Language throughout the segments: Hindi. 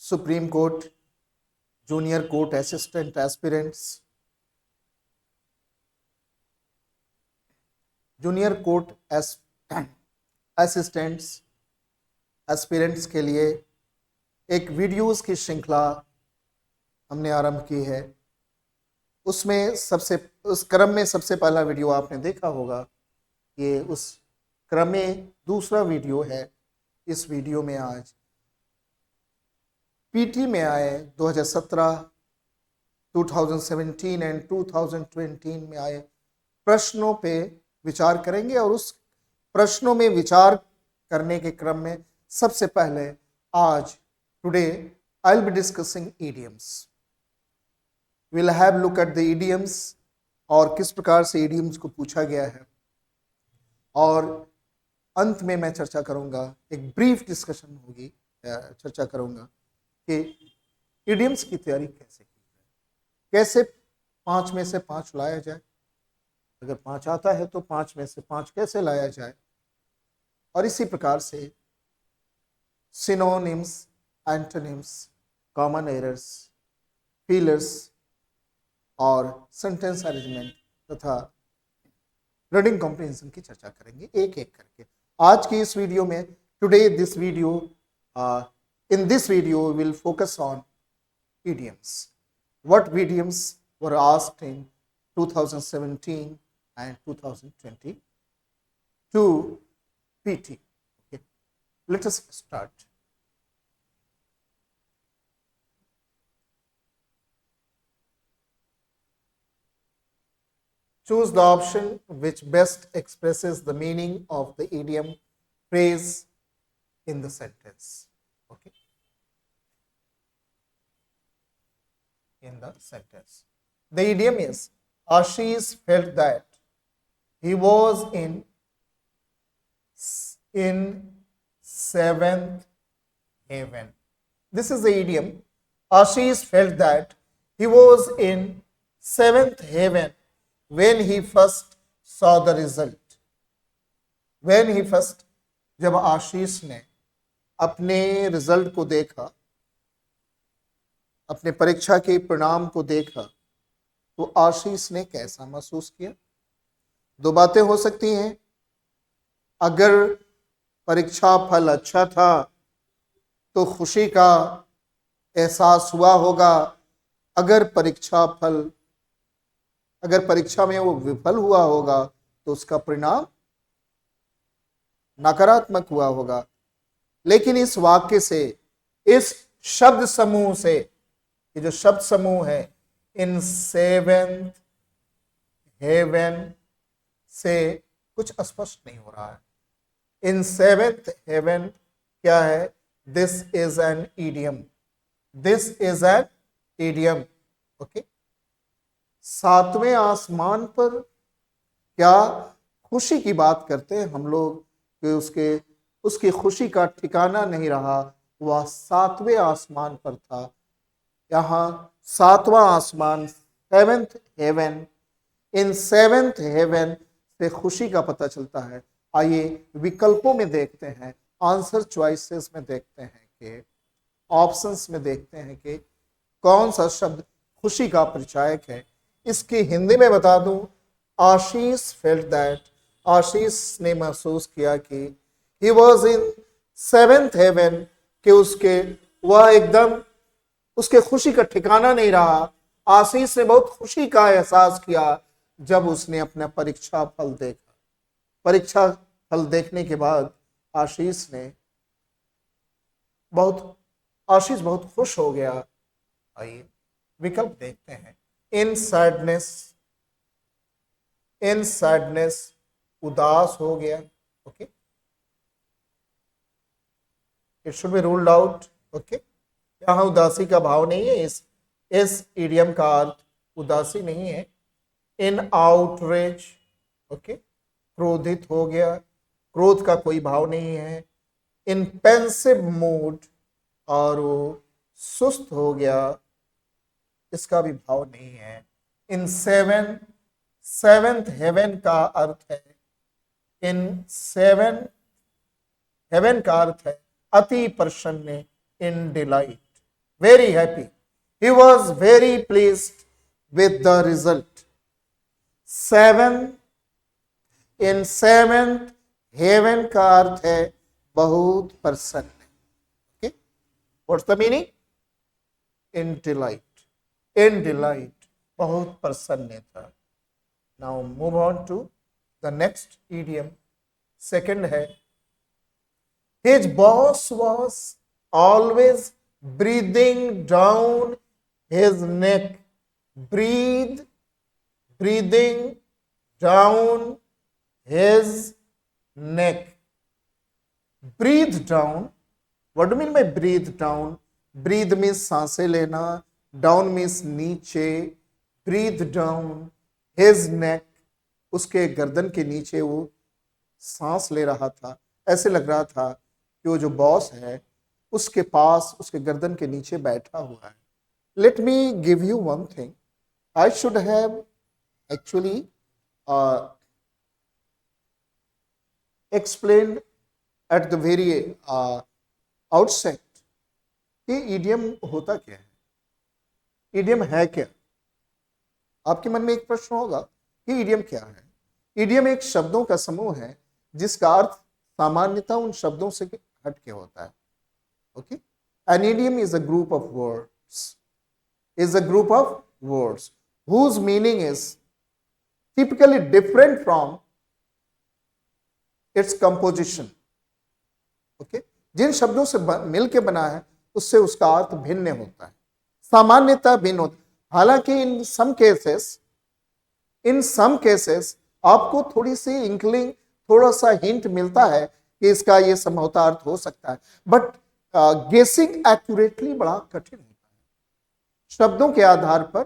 Supreme court, junior court assistant aspirants, junior court assistants aspirants के लिए एक वीडियोस की श्रृंखला हमने आरंभ की है। उसमें उस क्रम में सबसे पहला वीडियो आपने देखा होगा, ये उस क्रम में दूसरा वीडियो है। इस वीडियो में आज पीटी में आए 2017, 2017 एंड 2020 में आए प्रश्नों पे विचार करेंगे और उस प्रश्नों में विचार करने के क्रम में सबसे पहले आज today I will be discussing idioms. Will have look at the idioms और किस प्रकार से ईडियम्स को पूछा गया है, और अंत में मैं चर्चा करूंगा, एक ब्रीफ डिस्कशन होगी, चर्चा करूंगा कि ईडियम्स की तैयारी कैसे की जाए, कैसे 5 में से 5 लाया जाए, अगर 5 आता है तो 5 में से 5 कैसे लाया जाए, और इसी प्रकार से synonyms, antonyms, common errors, feelers और सेंटेंस अरेंजमेंट तथा रीडिंग कॉम्प्रिहेंशन की चर्चा करेंगे एक एक करके। आज की इस वीडियो में today this video in this video we will focus on idioms. What idioms were asked in 2017 and 2022 PT. Okay. Let us start. Choose the option which best expresses the meaning of the idiom phrase in the sentence. Okay. In the sentence, the idiom is Ashish felt that he was in seventh heaven. This is the idiom. Ashish felt that he was in seventh heaven when he first saw the result. When he first, जब आशीष ने अपने रिजल्ट को देखा, अपने परीक्षा के परिणाम को देखा, तो आशीष ने कैसा महसूस किया। दो बातें हो सकती हैं। अगर परीक्षा फल अच्छा था तो खुशी का एहसास हुआ होगा, अगर परीक्षा में वो विफल हुआ होगा तो उसका परिणाम नकारात्मक हुआ होगा। लेकिन इस वाक्य से, इस शब्द समूह से, ये जो शब्द समूह है इन सेवेंथ हेवन से कुछ स्पष्ट नहीं हो रहा है। इन सेवेंथ हेवन क्या है? This is an idiom. This is an idiom. Okay, सातवें आसमान पर क्या खुशी की बात करते हैं हम लोग कि उसकी खुशी का ठिकाना नहीं रहा, वह सातवें आसमान पर था। यहाँ सातवां आसमान, सेवेंथ हेवन, इन सेवेंथ हेवन से खुशी का पता चलता है। आइए विकल्पों में देखते हैं, आंसर चॉइसेस में देखते हैं कि ऑप्शंस में देखते हैं कि कौन सा शब्द खुशी का परिचायक है। इसकी हिंदी में बता दूं, आशीष फेल्ट दैट, आशीष ने महसूस किया कि he was in seventh heaven, कि वह एकदम उसके खुशी का ठिकाना नहीं रहा। आशीष ने बहुत खुशी का एहसास किया जब उसने अपना परीक्षा फल देखा। परीक्षा फल देखने के बाद आशीष बहुत खुश हो गया। आइए विकल्प देखते हैं। इन सैडनेस, उदास हो गया। Okay, it should be ruled out. Okay, यहाँ उदासी का भाव नहीं है। इस इडियम का अर्थ उदासी नहीं है। इन आउटरेज, ओके, क्रोधित हो गया, क्रोध का कोई भाव नहीं है। इन पेंसिव मूड, और वो सुस्त हो गया, इसका भी भाव नहीं है। इन सेवेंथ हेवन का अर्थ है, इन हेवन का अर्थ है अति प्रसन्न, in delight. very happy. He was very pleased with the result. 7 in 7th heaven का अर्थ है बहुत प्रसन्न. Okay, what's the meaning? In delight, in delight, बहुत प्रसन्न था. Now move on to the next idiom. Second है, his boss was always breathing down his neck. Breathing down his neck. Breathe down. What do you mean by breathe down? Breathe means सांसें लेना. Down means नीचे. Breathe down his neck. उसके गर्दन के नीचे वो सांस ले रहा था. ऐसे लग रहा था कि वो जो बॉस है उसके पास उसके गर्दन के नीचे बैठा हुआ है. Let me give you one thing. I should have actually explained at the very outset कि idiom होता क्या है, idiom है क्या. आपके मन में एक प्रश्न होगा कि idiom क्या है. idiom एक शब्दों का समूह है जिसका अर्थ सामान्यतः उन शब्दों से हट के होता है. Okay, an idiom is a group of words, whose meaning is typically different from its composition. Okay, जिन शब्दों से मिलके बना है उससे उसका अर्थ भिन्न होता है, सामान्यतः भिन्न होता है. हालांकि इन सम केसेस आपको थोड़ी सी इंक्लिंग, थोड़ा सा हिंट मिलता है कि इसका ये संभवतः अर्थ हो सकता है, बट गेसिंग एक्यूरेटली बड़ा कठिन होता है. शब्दों के आधार पर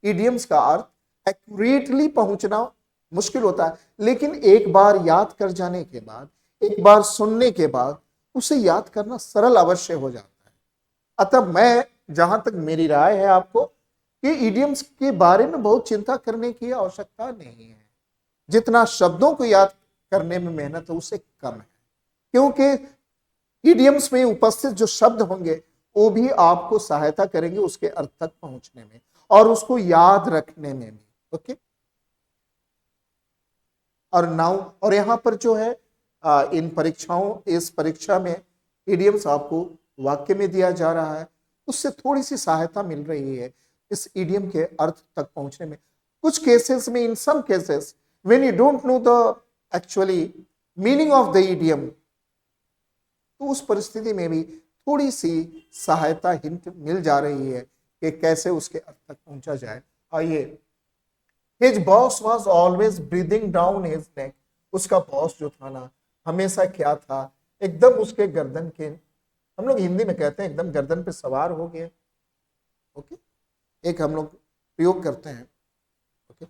इडियम्स का अर्थ एक्यूरेटली पहुंचना मुश्किल होता है, लेकिन एक बार याद कर जाने के बाद, एक बार सुनने के बाद उसे याद करना सरल अवश्य हो जाता है. अतः मैं, जहां तक मेरी राय है आपको, कि इडियम्स के बारे में बहुत चिंता करने की आवश्यकता नहीं है. जितना शब्दों को याद करने में मेहनत है उससे कम है, क्योंकि इडियम्स में उपस्थित जो शब्द होंगे वो भी आपको सहायता करेंगे उसके अर्थ तक पहुंचने में और उसको याद रखने में भी. ओके, और यहां पर जो है इस परीक्षा में इडियम्स आपको वाक्य में दिया जा रहा है, उससे थोड़ी सी सहायता मिल रही है इस इडियम के अर्थ तक पहुंचने में. कुछ केसेस में, in some cases, when you don't know the actually meaning of the idiom, तो उस परिस्थिति में भी थोड़ी सी सहायता, हिंट मिल जा रही है कि कैसे उसके अर्थ तक पहुंचा जाए. आइए, his boss was always breathing down his neck. उसका बॉस जो था ना, हमेशा क्या था, एकदम उसके गर्दन के, हम लोग हिंदी में कहते हैं एकदम गर्दन पे सवार हो गया. ओके, एक हम लोग प्रयोग करते हैं. ओके,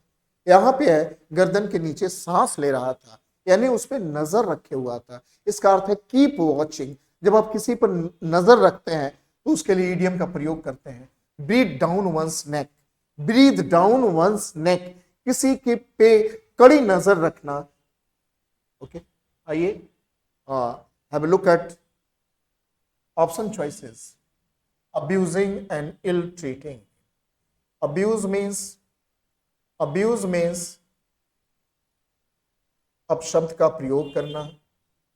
यहाँ पे है गर्दन के नीचे सांस ले रहा था, यानी उस पर नजर रखे हुआ था. इसका अर्थ है कीप वॉचिंग. जब आप किसी पर नजर रखते हैं तो उसके लिए इडियम का प्रयोग करते हैं. Breathe down one's neck. Breathe down one's neck, किसी के पे कड़ी नजर रखना. ओके, आइए have a look at option choices. Abusing and ill treating. Abuse means अपशब्द का प्रयोग करना,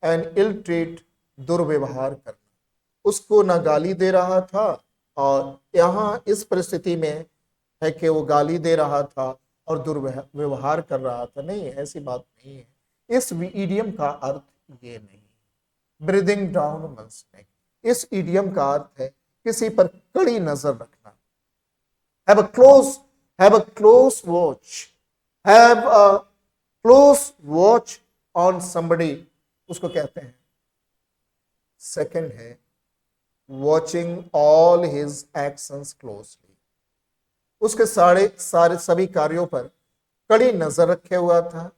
एंड इल ट्रीट दुर्व्यवहार करना. उसको ना गाली दे रहा था, और यहाँ इस परिस्थिति में है कि वो गाली दे रहा था और दुर्व्यवहार कर रहा था. नहीं, ऐसी बात नहीं है. इस इडियम का अर्थ ये नहीं. ब्रीदिंग डाउन वंस नेक, इस इडियम का अर्थ है किसी पर कड़ी नजर रखना. Have a close watch on somebody, उसको कहते हैं. सेकंड है watching all his actions closely. उसके सारे सभी कार्यों पर कड़ी नजर रखे हुआ था.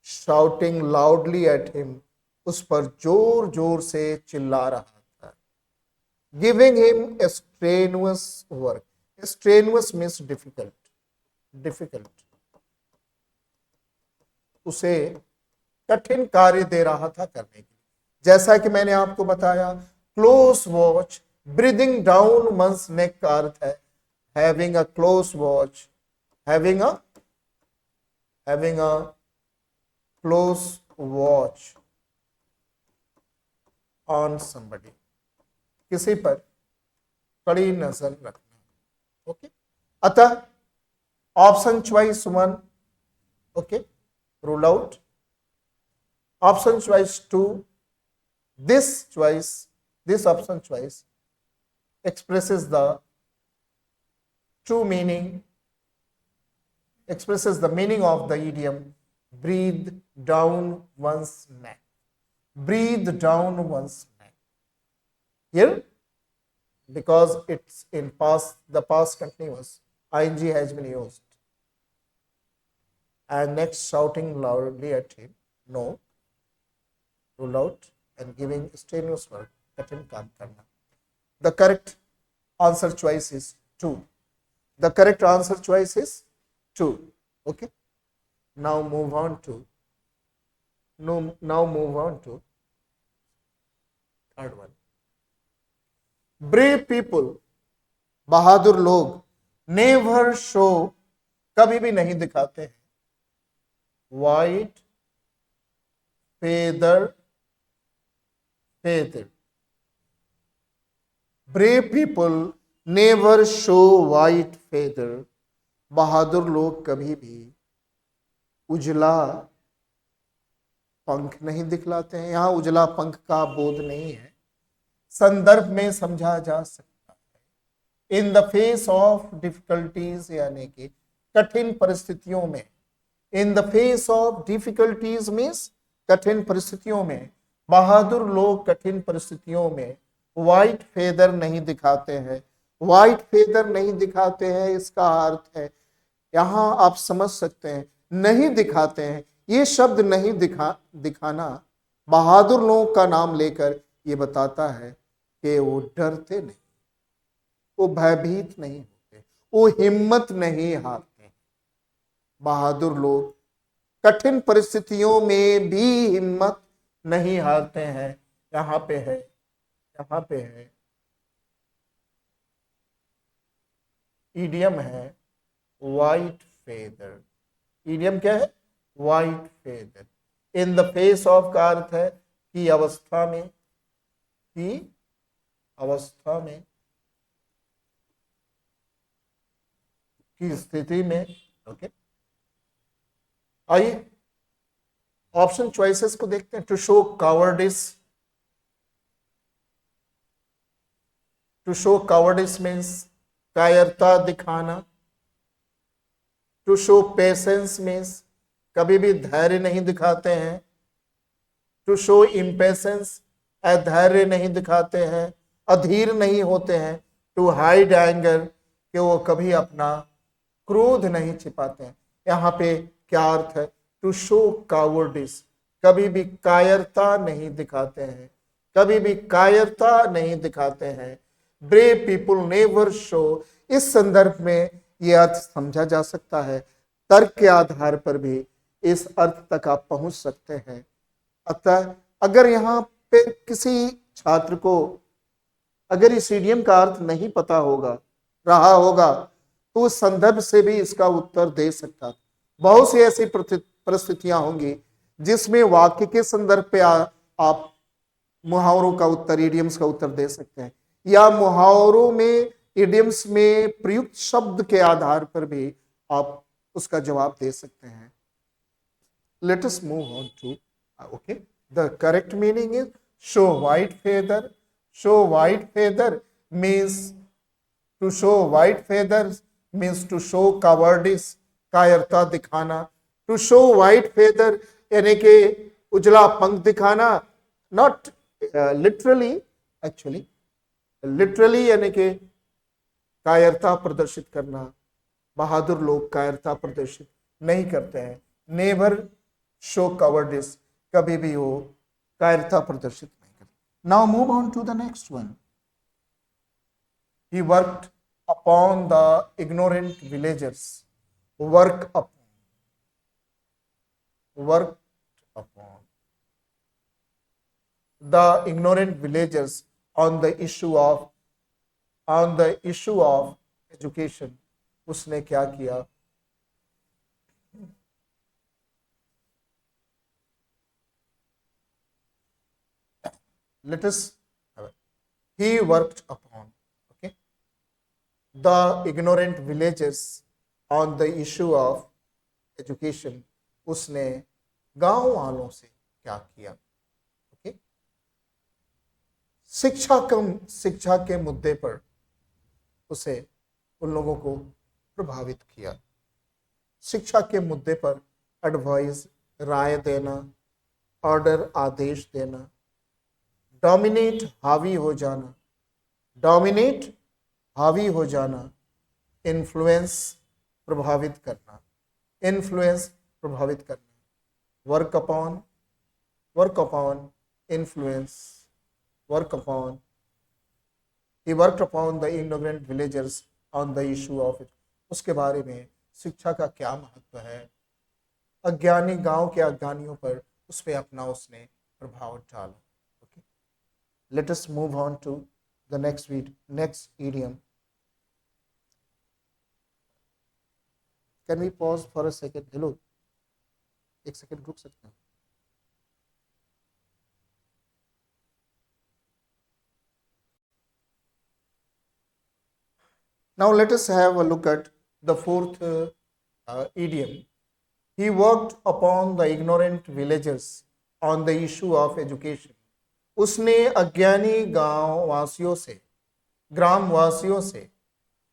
शाउटिंग लाउडली एट हिम, उस पर जोर जोर से चिल्ला रहा था. Giving him a strenuous work. Strenuous means difficult. उसे कठिन कार्य दे रहा था करने के लिए. जैसा कि मैंने आपको बताया, close watch breathing down one's neck का अर्थ है having a close watch, having a close watch on somebody, किसी पर कड़ी नजर रखना। ओके, अतः option choice 1 okay rule out, option choice 2, this option choice expresses the true meaning, expresses the meaning of the idiom breathe down one's neck, breathe down one's neck. Here, because it's in past, the past continuous, ing has been used. And next, shouting loudly at him, no, rule out, and giving strenuous work, कठिन काम करना. The correct answer choice is 2. The correct answer choice is 2. Okay. Now move on to third one. Brave people, बहादुर लोग, नेवर शो, कभी भी नहीं दिखाते हैं, white feather, brave people never show white feather, बहादुर लोग कभी भी उजला पंख नहीं दिखलाते हैं। यहां उजला पंख का बोध नहीं है, संदर्भ में समझा जा सकता है। In the face of difficulties, यानी कि कठिन परिस्थितियों में, in the face of difficulties means कठिन परिस्थितियों में, बहादुर लोग कठिन परिस्थितियों में व्हाइट फेदर नहीं दिखाते हैं। व्हाइट फेदर नहीं दिखाते हैं, इसका अर्थ है, यहां आप समझ सकते हैं, नहीं दिखाते हैं। ये शब्द नहीं दिखाना बहादुर लोगों का नाम लेकर ये बताता है कि वो डरते नहीं, वो भयभीत नहीं होते, वो हिम्मत नहीं हारते। बहादुर लोग कठिन परिस्थितियों में भी हिम्मत नहीं हारते हैं। यहाँ पे है ईडियम है वाइट फेदर। ईडियम क्या है? White feather. In the face of का अर्थ है की अवस्था में, की स्थिति में। ओके, आइए ऑप्शन चॉइसेस को देखते हैं। टू शो कावर्डिस मीन्स कायरता दिखाना। टू शो पेशेंस मीन्स कभी भी धैर्य नहीं दिखाते हैं। टू शो इम्पेशेंस अधैर्य नहीं दिखाते हैं, अधीर नहीं होते हैं। टू हाइड एंगर कि वो कभी अपना क्रोध नहीं छिपाते हैं। यहाँ पे क्या अर्थ है? टू शो कावर्डिस, कभी भी कायरता नहीं दिखाते हैं, कभी भी कायरता नहीं दिखाते हैं। ब्रेव पीपल नेवर शो, इस संदर्भ में यह अर्थ समझा जा सकता है। तर्क के आधार पर भी इस अर्थ तक आप पहुंच सकते हैं। अतः अगर यहाँ पे किसी छात्र को अगर इस इडियम का अर्थ नहीं पता रहा होगा तो उस संदर्भ से भी इसका उत्तर दे सकता। बहुत सी ऐसी परिस्थितियां होंगी जिसमें वाक्य के संदर्भ पे आप मुहावरों का उत्तर, इडियम्स का उत्तर दे सकते हैं, या मुहावरों में, इडियम्स में प्रयुक्त शब्द के आधार पर भी आप उसका जवाब दे सकते हैं। Let us move on to okay. The correct meaning is show white feather. Show white feather means to show white feathers means to show cowardice, कायरता दिखाना। To show white feather यानी कि उजला पंख दिखाना, not literally actually, literally यानी कि कायरता प्रदर्शित करना। बहादुर लोग कायरता प्रदर्शित नहीं करते हैं। नेवर शो कवर्डिस, कभी भी वो कायरता प्रदर्शित नहीं करते। Now move on to the next one. He worked upon the ignorant villagers. Work upon the ignorant villagers on the issue of on the issue of education, उसने क्या किया? Let us, he worked upon, okay, the ignorant villages on the issue of education, उसने गांव वालों से क्या किया? ओके, शिक्षा के मुद्दे पर उसे उन लोगों को प्रभावित किया। शिक्षा के मुद्दे पर एडवाइस, राय देना, ऑर्डर, आदेश देना, डोमिनेट, हावी हो जाना, डोमिनेट, हावी हो जाना, इन्फ्लुएंस, प्रभावित करना, इन्फ्लुएंस, प्रभावित करना, work upon, work upon, influence, work upon, he worked upon the ignorant villagers on the issue of it, उसके बारे में शिक्षा का क्या महत्व है, अज्ञानी गांव के अज्ञानियों पर उस पर अपना उसने प्रभाव डाला। Okay, let us move on to the next idiom. Can we pause for a second? Hello, एक सेकेंड रुक सकते हैं? Now let us have a look at the fourth idiom. He worked upon the ignorant villagers on the issue of education. उसने अज्ञानी गांव वासियों से, ग्राम वासियों से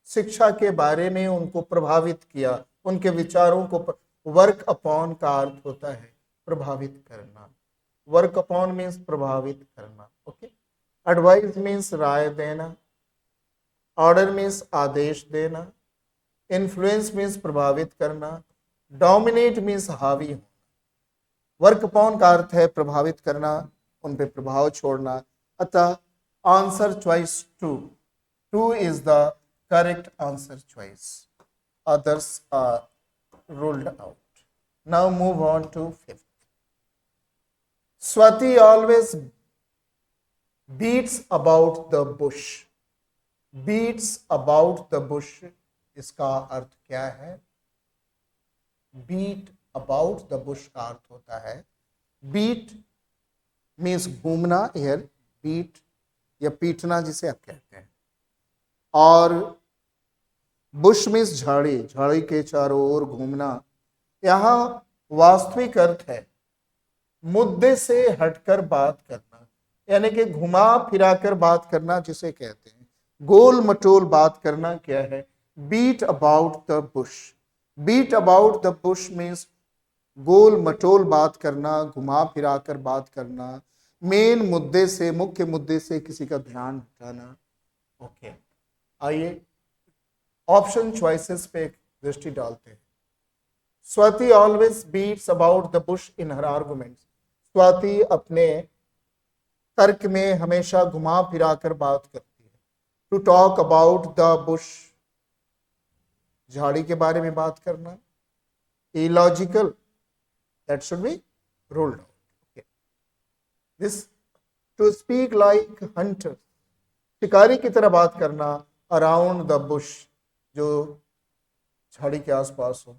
शिक्षा के बारे में उनको प्रभावित किया, उनके विचारों को। वर्क अपॉन का अर्थ होता है प्रभावित करना। वर्क अपॉन मीन्स प्रभावित करना। ओके, एडवाइस मीन्स राय देना, ऑर्डर मीन्स आदेश देना, इन्फ्लुएंस मीन्स प्रभावित करना, डोमिनेट मीन्स हावी होना। वर्क अपॉन का अर्थ है प्रभावित करना, उन पे प्रभाव छोड़ना। अतः answer choice 2 is the correct answer choice, others are ruled out. Now move on to 5th. Swati always beats about the bush. Beats about the bush, इसका अर्थ क्या है? Beat about the bush का अर्थ होता है, beat मीन्स घूमना, here beat या पीटना जिसे आप कहते हैं, और बुश मीन्स झाड़ी, झाड़ी के चारों ओर घूमना। यहां वास्तविक अर्थ है मुद्दे से हटकर बात करना, यानी कि घुमा फिराकर बात करना जिसे कहते हैं, गोल मटोल बात करना क्या है? Beat about the bush. Beat about the bush means गोल मटोल बात करना, घुमा फिराकर बात करना, मेन मुद्दे से, मुख्य मुद्दे से किसी का ध्यान हटाना। ओके, आइए ऑप्शन चॉइसेस पे एक दृष्टि डालते हैं। Swati always beats about the bush in her arguments. Swati अपने तर्क में हमेशा घुमा फिराकर बात करती है। To talk about the bush, झाड़ी के बारे में बात करना, illogical, that should be ruled out. Okay, this to speak like hunter, शिकारी की तरह बात करना, अराउंड द बुश, जो झाड़ी के आसपास हो,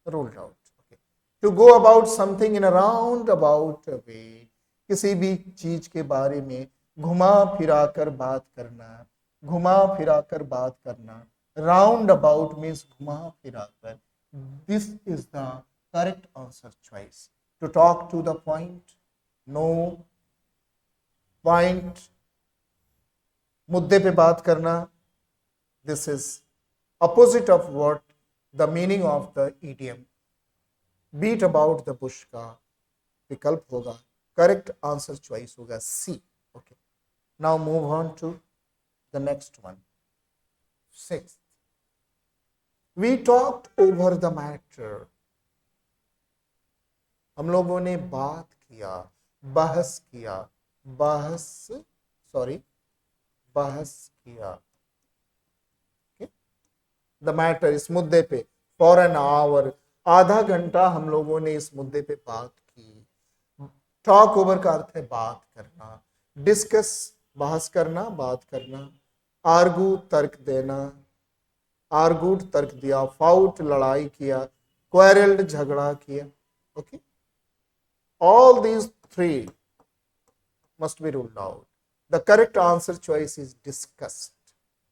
ruled out. Okay, to go about something in a round about way, किसी भी चीज के बारे में घुमा फिराकर बात करना, घुमा फिराकर बात करना, राउंड अबाउट मीन्स घुमा फिराकर। This is the correct answer choice. To talk to the point, no point, मुद्दे पे बात करना, this is opposite of what the meaning of the idiom. Beat about the bush का विकल्प होगा, करेक्ट आंसर चॉइस होगा C. Okay, now move on to the next one, 6th. We talked over the matter. हम लोगों ने बात किया, बहस किया, बहस किया। द मैटर, इस मुद्दे पे, फॉर एन आवर, आधा घंटा हम लोगों ने इस मुद्दे पे बात की। टॉक ओवर का अर्थ है बात करना, डिस्कस बहस करना, बात करना, आर्गू तर्क देना, आर्गूड तर्क दिया, फाउट लड़ाई किया, क्वेरल्ड झगड़ा किया. Okay, all these three must be ruled out. The correct answer choice is discussed,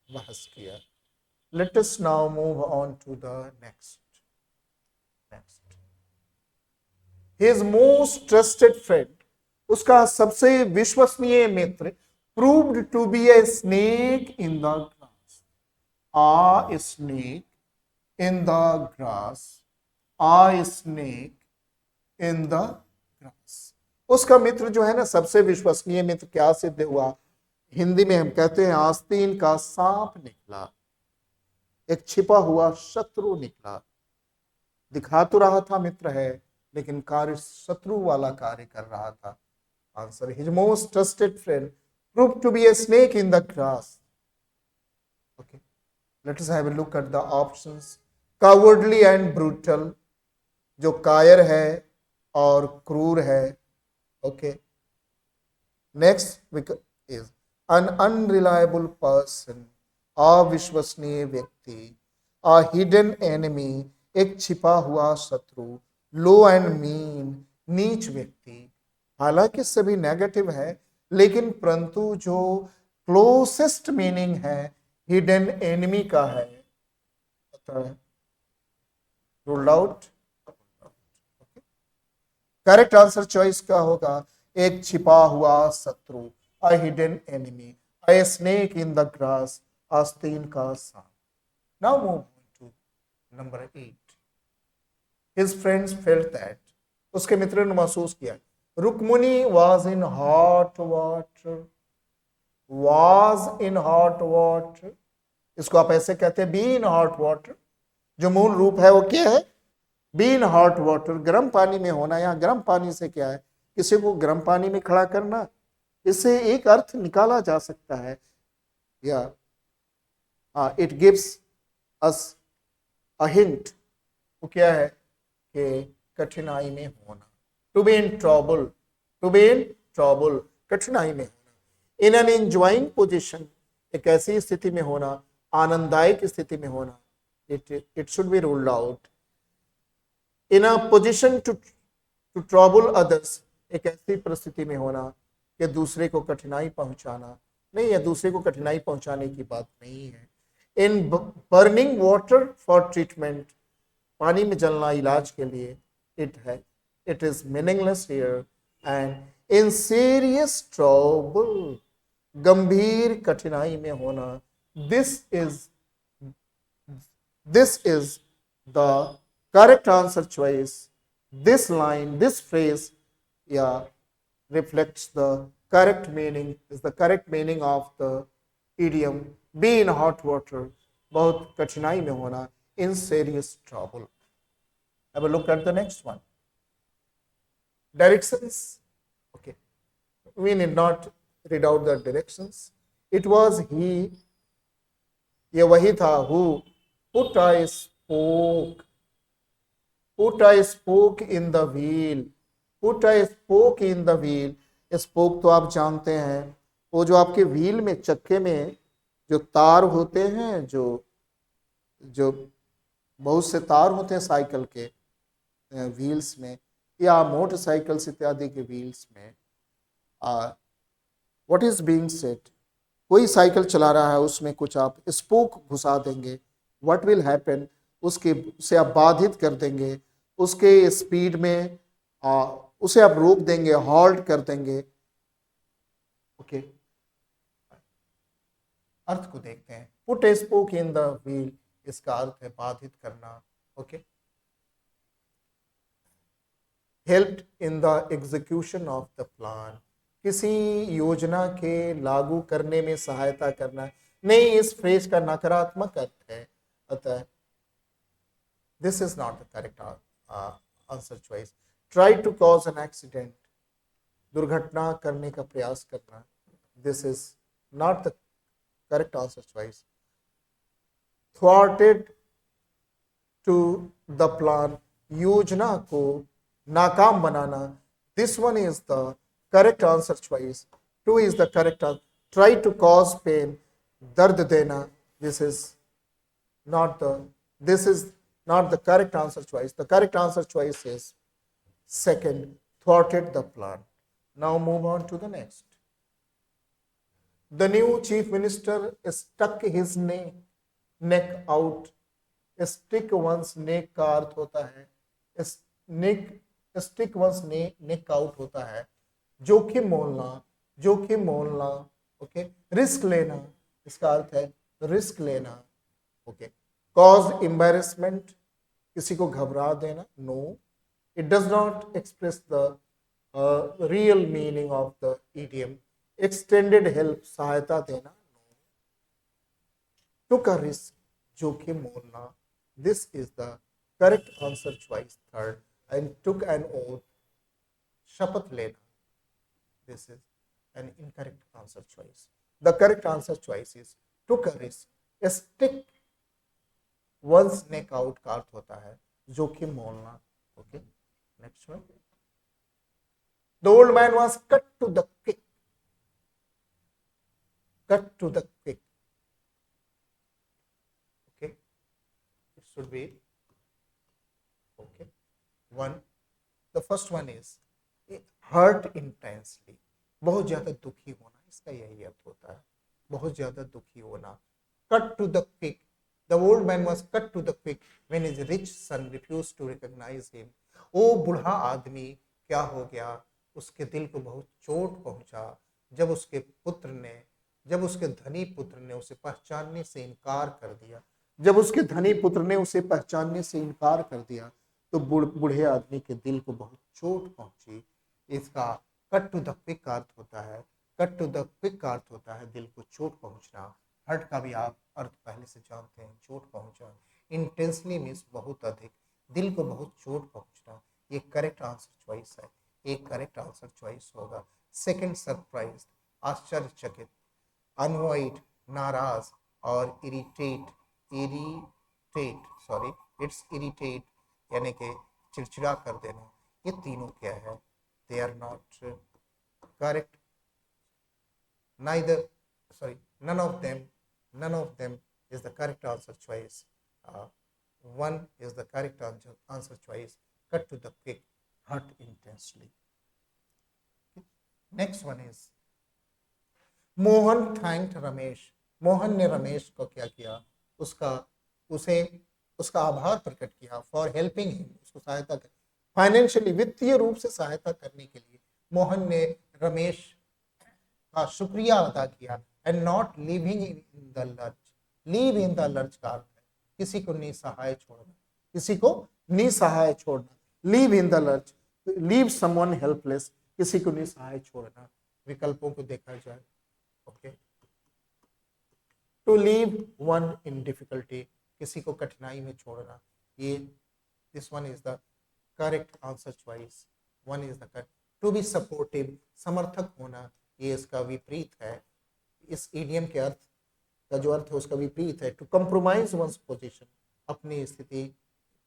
bahas kiya. Let us now move on to the next. His most trusted friend, उसका सबसे विश्वसनीय मित्र, proved to be a snake in the grass. A snake in the grass. A snake in the grass. उसका मित्र जो है ना, सबसे विश्वसनीय मित्र क्या सिद्ध हुआ? हिंदी में हम कहते हैं आस्तीन का सांप निकला, एक छिपा हुआ शत्रु निकला. दिखा तो रहा था मित्र है, लेकिन कार्य शत्रु वाला कार्य कर रहा था. Answer, his most trusted friend proved to be a snake in the grass. Okay, let us have a look at the options. Cowardly and brutal, जो कायर है और क्रूर है. Okay, next is an unreliable person, अविश्वसनीय व्यक्ति. a hidden enemy, एक छिपा हुआ शत्रु. लो एंड मीन, नीच व्यक्ति. हालांकि सभी नेगेटिव है, लेकिन परंतु जो क्लोजेस्ट मीनिंग है हिडन एनिमी का है, ruled out. Correct answer choice क्या होगा? एक छिपा हुआ शत्रु, a hidden enemy, a snake in the grass, आस्तीन का सांप. Now move to number 8. His friends felt that, उसके मित्रों ने महसूस किया. Rukmini was in hot water. was in hot water, इसको आप ऐसे कहते हैं be in hot water. जो मूल रूप है वो क्या है? be in hot water, गर्म पानी में होना. यहाँ गर्म पानी से क्या है? किसी को गर्म पानी में खड़ा करना. इससे एक अर्थ निकाला जा सकता है, या it gives us a hint. वो क्या है कि कठिनाई में होना. To be in trouble, to be in trouble, कठिनाई में होना. In an enjoying position, एक ऐसी स्थिति में होना, आनंददायक स्थिति में होना. It should be ruled out. In a position to trouble others, एक ऐसी परिस्थिति में होना कि दूसरे को कठिनाई पहुंचाना. नहीं, है दूसरे को कठिनाई पहुंचाने की बात नहीं है. In burning water for treatment, पानी में जलना इलाज के लिए. It is meaningless here. And in serious trouble, गंभीर कठिनाई में होना. This is the correct answer choice. This line, this phrase, reflects the correct meaning, is the correct meaning of the idiom be in hot water, बहुत कठिनाई में होना, in serious trouble. Have a look at the next one. Directions. Okay, we need not read out the directions. It was he, ये वही था, who put a spoke in the wheel. Put a spoke in the wheel. Spoke तो आप जानते हैं, वो जो आपके व्हील में, चक्के में जो तार होते हैं, जो बहुत से तार होते हैं साइकिल के व्हील्स में या मोटरसाइकिल्स इत्यादि के व्हील्स में. व्हाट इज बीइंग सेड, कोई साइकिल चला रहा है, उसमें कुछ आप स्पोक घुसा देंगे. व्हाट विल हैपन, उसे आप बाधित कर देंगे, उसके स्पीड में उसे आप रोक देंगे, हॉल्ट कर देंगे. ओके, अर्थ को देखते हैं. Put A spoke in the wheel, इसका अर्थ है बाधित करना. Okay, help in the execution of the plan, किसी योजना के लागू करने में सहायता करना. नहीं, इस फ्रेज का नकारात्मक अर्थ है, अतः this is not the correct answer choice. Try to cause an accident, दुर्घटना करने का प्रयास करना. This is not the correct answer choice. Thwarted to the plan, योजना को नाकाम बनाना. This one is the correct answer choice. 2 is the correct answer. Try to cause pain, दर्द देना, this is not the this is not the correct answer choice. The correct answer choice is second, thwarted the plan. Now move on to the next. The new chief minister stuck his neck out. Stick one's neck का अर्थ होता है neck, stick one's neck out होता है जोखिम मोलना, ओके, रिस्क लेना, इसका अर्थ है रिस्क लेना, ओके। कॉज एम्बेरसमेंट, किसी को घबरा देना, no, it does not express the real meaning of the idiom. Extended help, सहायता देना, नो। टुक अ रिस्क, जोखिम मोलना, this is the correct answer choice third. And took an oath, शपथ लेना, this is an incorrect answer choice. The correct answer choice is took a risk. A stick one's neck out का अर्थ होता है जोखिम मोलना, okay. Next one. The old man was cut to the quick. Cut to the quick. Okay. It should be okay. One. The first one is hurt intensely, बहुत ज्यादा दुखी होना, इसका यही अर्थ होता है, बहुत ज्यादा दुखी होना। Cut to the quick, the old man was cut to the quick when his rich son refused to recognize him. वो बूढ़ा आदमी क्या हो गया, उसके दिल को बहुत चोट पहुंचा जब उसके धनी पुत्र ने उसे पहचानने से इनकार कर दिया। जब उसके धनी पुत्र ने उसे पहचानने से इनकार कर दिया तो बूढ़े आदमी के दिल को बहुत चोट पहुंची। इसका कट टू द क्विक अर्थ होता है, कट टू द क्विक अर्थ होता है दिल को चोट पहुंचना। हर्ट का भी आप अर्थ पहले से जानते हैं, चोट पहुंचा। इंटेंसली मीन्स बहुत अधिक, दिल को बहुत चोट पहुंचना। ये करेक्ट आंसर चॉइस है, एक करेक्ट आंसर चॉइस होगा। सेकंड, सरप्राइज, आश्चर्यचकित, अनवॉइड, नाराज, और इरिटेट यानी कि चिड़चिड़ा कर देना। ये तीनों क्या है? They are not correct. None of them is the correct answer choice. One is the correct answer choice. Cut to the quick, hurt intensely. Next one is Mohan thanked Ramesh. Mohan ने रमेश को क्या किया? उसका आभार प्रकट किया फॉर हेल्पिंग हिम, उसको सहायता कर, फाइनेंशियली, वित्तीय रूप से सहायता करने के लिए मोहन ने रमेश का शुक्रिया अदा किया। And not living in the lurch, leave in the lurch का अर्थ है किसी को निसहाय छोड़ना, किसी को निसहाय छोड़ना। Leave in the lurch, leave someone helpless, किसी को निसहाय छोड़ना। विकल्पों को देखा जाए, okay. To leave one in difficulty, किसी को कठिनाई में छोड़ना। ये this one is the correct answer choice, one is the correct. To be supportive, समर्थक होना, ये इसका विपरीत है। इस इडियम के अर्थ का जो अर्थ है उसका विपरीत है। टू कंप्रोमाइज वंस पोजीशन, अपनी स्थिति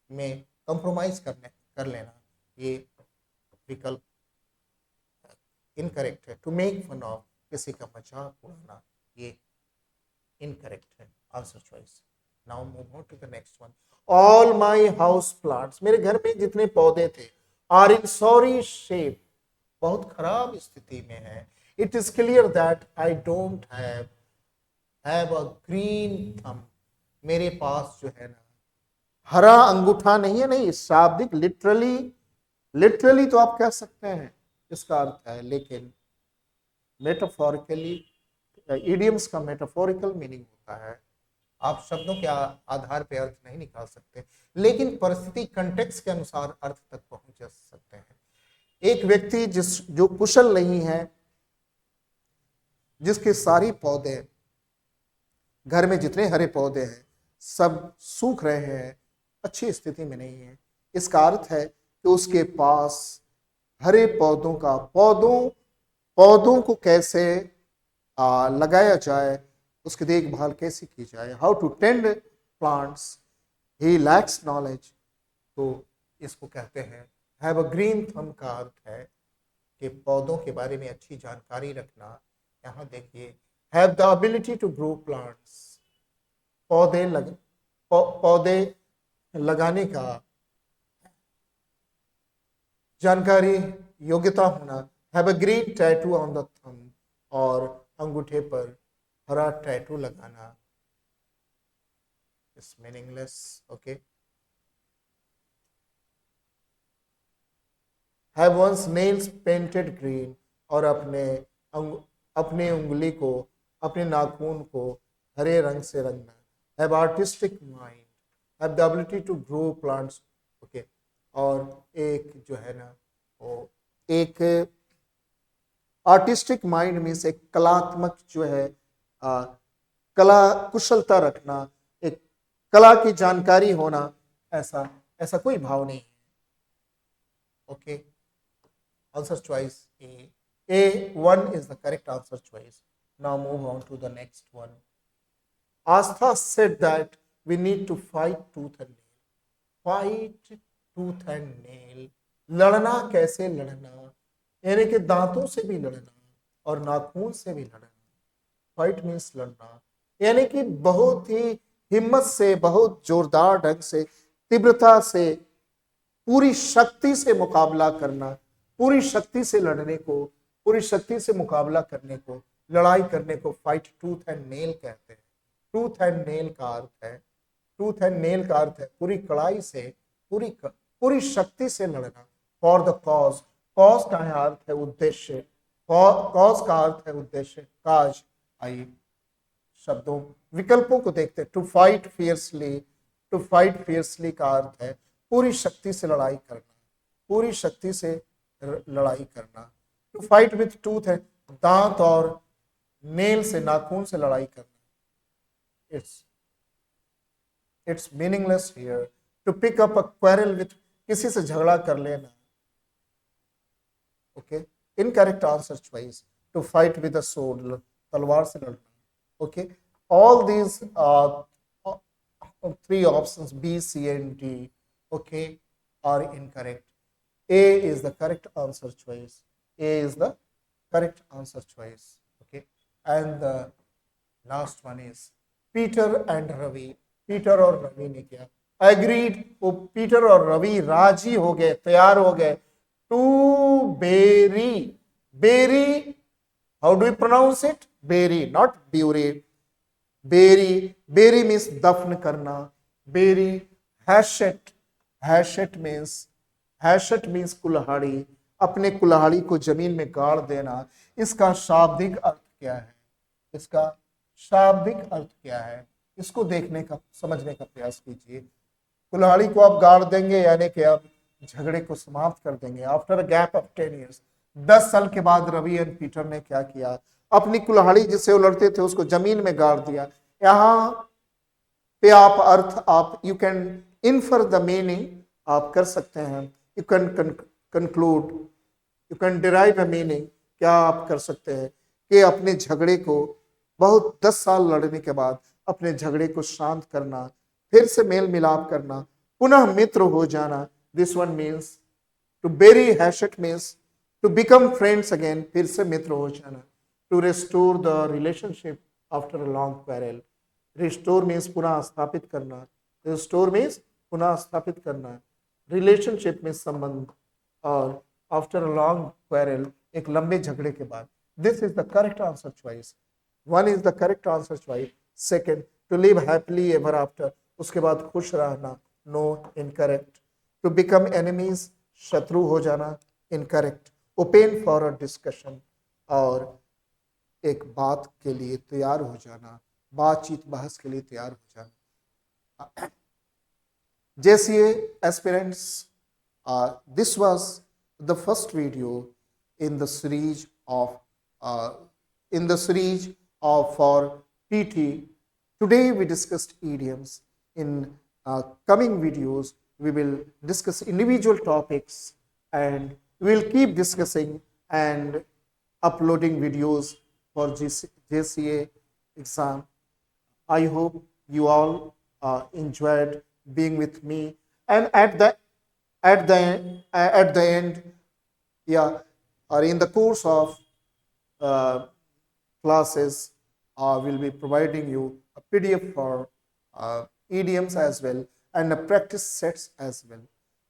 में कंप्रोमाइज कर लेना, ये विकल्प इनकरेक्ट है। टू मेक फन ऑफ, किसी का मजाक उड़ाना, ये इनकरेक्ट है answer choice. Now move on to the next one. All my house plants, मेरे घर में जितने पौधे थे, आर इन सॉरी शेप, बहुत खराब स्थिति में है। It is clear that I don't have a green thumb, मेरे पास जो है ना हरा अंगूठा नहीं है। नहीं, शाब्दिक लिटरली तो आप कह सकते हैं इसका अर्थ है, लेकिन मेटाफोरिकली, इडियम्स का मेटाफोरिकल मीनिंग होता है। आप शब्दों के आधार पर अर्थ नहीं निकाल सकते, लेकिन परिस्थिति कंटेक्स्ट के अनुसार अर्थ तक पहुंच सकते हैं। एक व्यक्ति जो कुशल नहीं है, जिसके सारी पौधे, घर में जितने हरे पौधे हैं सब सूख रहे हैं, अच्छी स्थिति में नहीं है, इसका अर्थ है कि उसके पास हरे पौधों को कैसे लगाया जाए, उसकी देखभाल कैसे की जाए, how to tend plants, he lacks knowledge. तो इसको कहते हैं हैव अ ग्रीन थंब का अर्थ है कि पौधों के बारे में अच्छी जानकारी रखना। यहाँ देखिए have the ability to grow plants, पौधे लगाने का जानकारी, योग्यता होना। Have a green tattoo on the thumb, और अंगूठे पर हरा टैटू लगाना is meaningless. Okay. Have once nails painted green, और अपने उंगली को, अपने नाखून को हरे रंग से रंगना। Have artistic mind, have the ability to grow plants. Okay. और एक जो है ना, वो एक आर्टिस्टिक माइंड मीन्स एक कलात्मक जो है, कला कुशलता रखना, एक कला की जानकारी होना, ऐसा ऐसा कोई भाव नहीं है। Okay. Answer choice A. A1 is the correct answer choice. Now move on to the next one. Astha said that we need to fight tooth and nail. Fight tooth and nail. लड़ना, कैसे लड़ना, यानी कि दांतों से भी लड़ना और नाखून से भी लड़ना। फाइट मीन्स लड़ना, यानी कि बहुत ही हिम्मत से, बहुत जोरदार ढंग से, तीव्रता से, पूरी शक्ति से मुकाबला करना, पूरी शक्ति से लड़ने को, पूरी शक्ति से मुकाबला करने को, लड़ाई करने को फाइट टूथ एंड नेल कहते हैं। टूथ एंड नेल का अर्थ है, टूथ एंड नेल का अर्थ है पूरी कड़ाई से, पूरी शक्ति से लड़ना। फॉर द कॉज, कॉज का अर्थ है उद्देश्य, कॉज का अर्थ है उद्देश्य, काज। आइए शब्दों विकल्पों को देखते हैं। To fight fiercely, to fight fiercely का अर्थ है पूरी शक्ति से लड़ाई करना, पूरी शक्ति से लड़ाई करना। टू फाइट विथ टूथ है दांत और नेल से, नाखून से लड़ाई करना। It's meaningless here. To pick up a quarrel with, किसी से झगड़ा कर लेना। Okay. Incorrect answer choice, to fight with a sword, तलवार से लड़ना। Okay. All these three options B, C and D, okay, are incorrect. A is the correct answer choice. A is the correct answer choice. Okay. And the last one is Peter and Ravi. Peter और रवि ने क्या agreed, वो पीटर और रवि राजी हो गए, तैयार हो गए to bury. Bury, how do we pronounce it? Bury, not bury. Bury, bury means दफन करना। बेरी, हैशेट, हैशेट मीन्स कुल्हाड़ी, अपने कुल्हाड़ी को जमीन में गाड़ देना। इसका शाब्दिक अर्थ क्या है? इसका शाब्दिक अर्थ क्या है? इसको देखने का, समझने का प्रयास कीजिए। कुल्हाड़ी को आप गाड़ देंगे यानी कि आप झगड़े को समाप्त कर देंगे। After a gap of 10 years, 10 साल के बाद रवि एंड पीटर ने क्या किया? अपनी कुल्हाड़ी जिससे वो लड़ते थे उसको जमीन में गाड़ दिया। यहाँ पे आप अर्थ, आप you can infer the meaning, आप कर सकते हैं। You can conclude, you can derive a meaning. क्या आप कर सकते हैं कि अपने झगड़े को, बहुत 10 साल लड़ने के बाद अपने झगड़े को शांत करना, फिर से मेल मिलाप करना, पुनः मित्र हो जाना। This one means to bury, hatchet means to become friends again, फिर से मित्र हो जाना। To restore the relationship after a long quarrel, restore means पुनः स्थापित करना, रिस्टोर मीन्स पुनः स्थापित करना, रिलेशनशिप में संबंध, और आफ्टर अ लॉन्ग क्वेरल, एक लंबे झगड़े के बाद। This is the correct answer choice. One is the correct answer choice. Second, to live happily ever after, उसके बाद खुश रहना। No, incorrect. To become enemies, शत्रु हो जाना। Incorrect. Open for a discussion, और एक बात के लिए तैयार हो जाना, बातचीत, बहस के लिए तैयार हो जाना। JCA aspirants, this was the first video in the series of for PT. Today we discussed idioms. In coming videos we will discuss individual topics, and we will keep discussing and uploading videos for JCA exam. I hope you all enjoyed being with me, and at the end, yeah, or in the course of classes, will be providing you a PDF for idioms as well and a practice sets as well.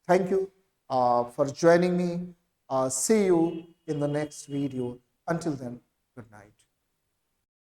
Thank you for joining me. See you in the next video. Until then, good night.